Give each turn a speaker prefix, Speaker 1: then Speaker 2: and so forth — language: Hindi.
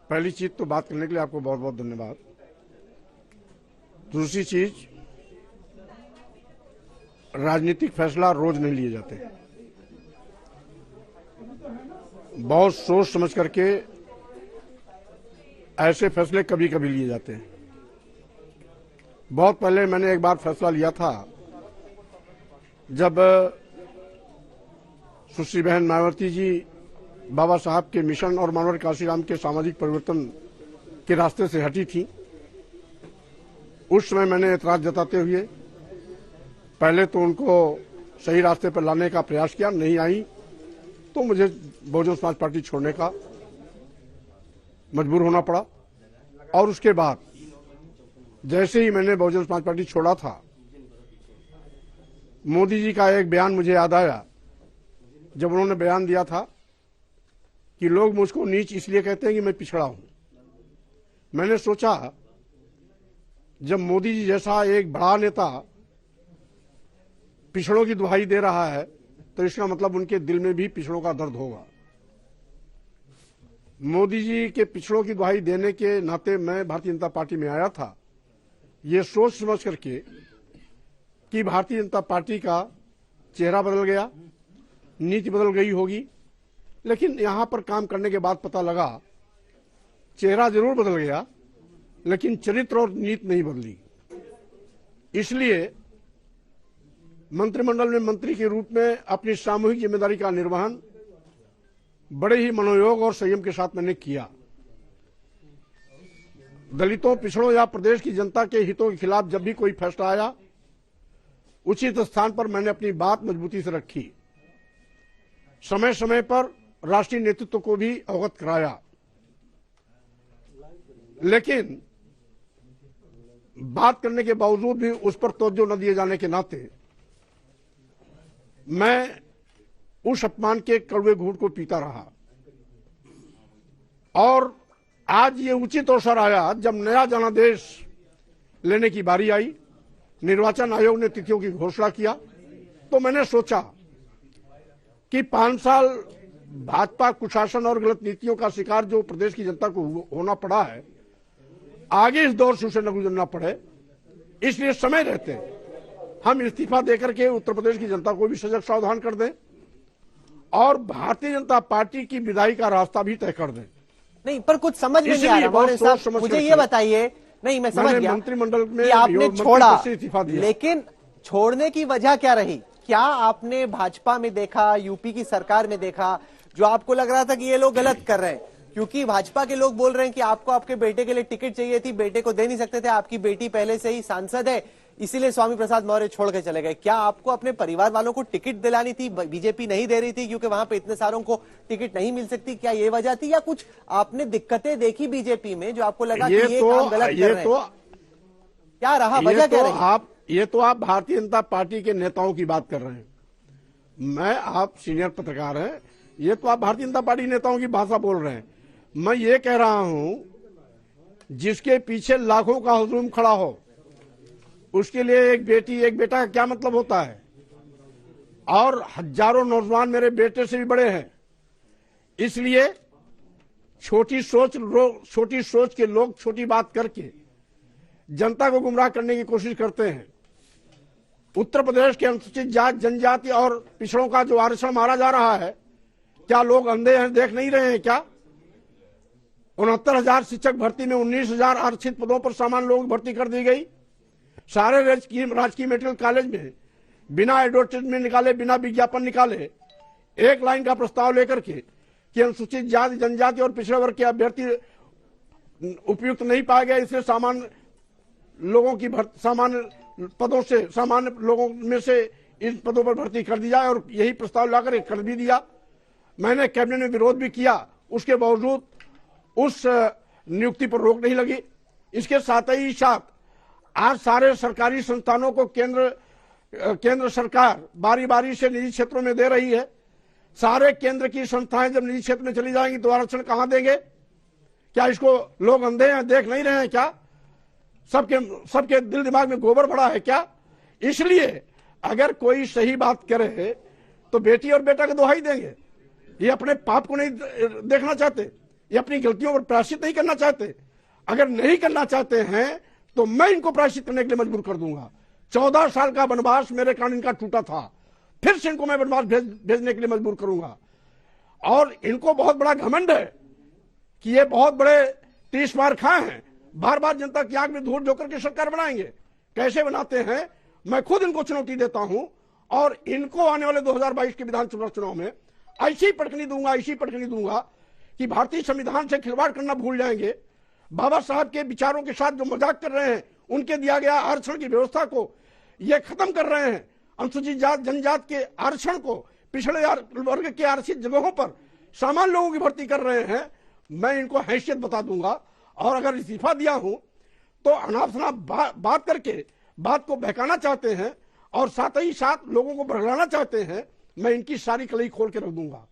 Speaker 1: पहली चीज तो बात करने के लिए आपको बहुत बहुत धन्यवाद। दूसरी चीज, राजनीतिक फैसला रोज नहीं लिए जाते, बहुत सोच समझ करके ऐसे फैसले कभी कभी लिए जाते हैं। बहुत पहले मैंने एक बार फैसला लिया था, जब सुश्री बहन मायावती जी बाबा साहब के मिशन और मानवर काशीराम के सामाजिक परिवर्तन के रास्ते से हटी थी। उस समय मैंने एतराज जताते हुए पहले तो उनको सही रास्ते पर लाने का प्रयास किया, नहीं आई तो मुझे बहुजन समाज पार्टी छोड़ने का मजबूर होना पड़ा। और उसके बाद जैसे ही मैंने बहुजन समाज पार्टी छोड़ा था, मोदी जी का एक बयान मुझे याद आया, जब उन्होंने बयान दिया था कि लोग मुझको नीच इसलिए कहते हैं कि मैं पिछड़ा हूं। मैंने सोचा, जब मोदी जी जैसा एक बड़ा नेता पिछड़ों की दुहाई दे रहा है तो इसका मतलब उनके दिल में भी पिछड़ों का दर्द होगा। मोदी जी के पिछड़ों की दुहाई देने के नाते मैं भारतीय जनता पार्टी में आया था, ये सोच समझ करके कि भारतीय जनता पार्टी का चेहरा बदल गया, नीति बदल गई होगी। लेकिन यहां पर काम करने के बाद पता लगा चेहरा जरूर बदल गया, लेकिन चरित्र और नीति नहीं बदली। इसलिए मंत्रिमंडल में मंत्री के रूप में अपनी सामूहिक जिम्मेदारी का निर्वहन बड़े ही मनोयोग और संयम के साथ मैंने किया। दलितों, पिछड़ों या प्रदेश की जनता के हितों के खिलाफ जब भी कोई फैसला आया, उचित स्थान पर मैंने अपनी बात मजबूती से रखी। समय समय पर राष्ट्रीय नेतृत्व को भी अवगत कराया, लेकिन बात करने के बावजूद भी उस पर तवज्जो न दिए जाने के नाते मैं उस अपमान के कड़वे घूंट को पीता रहा। और आज ये उचित अवसर आया जब नया जनादेश लेने की बारी आई, निर्वाचन आयोग ने तिथियों की घोषणा किया, तो मैंने सोचा कि 5 साल भाजपा कुशासन और गलत नीतियों का शिकार जो प्रदेश की जनता को होना पड़ा है, आगे इस दौर से उसे न गुजरना पड़े, इसलिए समय रहते हम इस्तीफा देकर के उत्तर प्रदेश की जनता को भी सजग सावधान कर दें और भारतीय जनता पार्टी की विदाई का रास्ता भी तय कर दें।
Speaker 2: नहीं, पर कुछ समझ में नहीं आ रहा। मुझे ये बताइए, नहीं मैं समझ गया
Speaker 1: मंत्रिमंडल में
Speaker 2: आपने छोड़ा, लेकिन छोड़ने की वजह क्या रही? क्या आपने भाजपा में देखा, यूपी की सरकार में देखा, जो आपको लग रहा था कि ये लोग गलत कर रहे हैं? क्योंकि भाजपा के लोग बोल रहे हैं कि आपको आपके बेटे के लिए टिकट चाहिए थी, बेटे को दे नहीं सकते थे, आपकी बेटी पहले से ही सांसद है, इसीलिए स्वामी प्रसाद मौर्य छोड़ के चले गए। क्या आपको अपने परिवार वालों को टिकट दिलानी थी, बीजेपी नहीं दे रही थी क्योंकि वहां पे इतने सारों को टिकट नहीं मिल सकती? क्या ये वजह थी, या कुछ आपने दिक्कतें देखी बीजेपी में जो आपको लगा कि ये काम गलत कर रहे हैं? क्या रहा, वजह क्या रही?
Speaker 1: ये तो आप भारतीय जनता पार्टी के नेताओं की बात कर रहे हैं, मैं, आप सीनियर पत्रकार हैं, ये तो आप भारतीय जनता पार्टी नेताओं की भाषा बोल रहे हैं। मैं ये कह रहा हूं, जिसके पीछे लाखों का हुजूम खड़ा हो, उसके लिए एक बेटी एक बेटा का क्या मतलब होता है? और हजारों नौजवान मेरे बेटे से भी बड़े हैं। इसलिए छोटी सोच के लोग छोटी बात करके जनता को गुमराह करने की कोशिश करते हैं। उत्तर प्रदेश के अनुसूचित जाति, जनजाति और पिछड़ों का जो आरक्षण मारा जा रहा है, क्या लोग अंधे हैं, देख नहीं रहे हैं क्या? 69,000 शिक्षक भर्ती में 19,000 आरक्षित पदों पर सामान्य लोगों की भर्ती कर दी गई। सारे राजकीय मेडिकल कॉलेज में बिना एडवर्टाइजमेंट निकाले, बिना विज्ञापन निकाले, एक लाइन का प्रस्ताव लेकर के कि अनुसूचित जाति, जनजाति और पिछड़े वर्ग के अभ्यर्थी उपयुक्त नहीं पाए गए, इसलिए सामान्य लोगों की सामान्य पदों से, सामान्य लोगों में से इन पदों पर भर्ती कर दी जाए, और यही प्रस्ताव लाकर कर भी दिया। मैंने कैबिनेट में विरोध भी किया, उसके बावजूद उस नियुक्ति पर रोक नहीं लगी। इसके साथ ही साथ आज सारे सरकारी संस्थानों को केंद्र सरकार बारी बारी से निजी क्षेत्रों में दे रही है। सारे केंद्र की संस्थाएं जब निजी क्षेत्र में चली जाएंगी तो आरक्षण कहां देंगे? क्या इसको लोग अंधे हैं, देख नहीं रहे हैं क्या? सबके दिल दिमाग में गोबर भरा है क्या? इसलिए अगर कोई सही बात करे तो बेटी और बेटा को दुहाई देंगे, ये अपने पाप को नहीं देखना चाहते। ये अपनी गलतियों पर प्रायश्चित नहीं करना चाहते? अगर नहीं करना चाहते हैं तो मैं इनको प्रायश्चित करने के लिए मजबूर कर दूंगा। 14 साल का वनवास मेरे कारण इनका टूटा था, फिर से इनको मैं वनवास भेजने के लिए मजबूर करूंगा। और इनको बहुत बड़ा घमंड है कि ये बहुत बड़े 30 बार खाए हैं, बार बार जनता की आंख में धूल झोंकर के सरकार बनाएंगे। कैसे बनाते हैं मैं खुद इनको चुनौती देता हूं, और इनको आने वाले 2022 के विधानसभा चुनाव में ऐसी पटकनी दूंगा कि भारतीय संविधान से खिलवाड़ करना भूल जाएंगे। बाबा साहब के विचारों के साथ जो मजाक कर रहे हैं, उनके दिया गया आरक्षण की व्यवस्था को ये खत्म कर रहे हैं। अनुसूचित जात जनजात के आरक्षण को, पिछड़े वर्ग के आरक्षित जगहों पर सामान्य लोगों की भर्ती कर रहे हैं। मैं इनको हैसियत बता दूंगा, और अगर इस्तीफा दिया हूं तो अनाप शनाप बात करके बात को बहकाना चाहते हैं और साथ ही साथ लोगों को बरगलाना चाहते हैं, मैं इनकी सारी कलई खोल के रख दूंगा।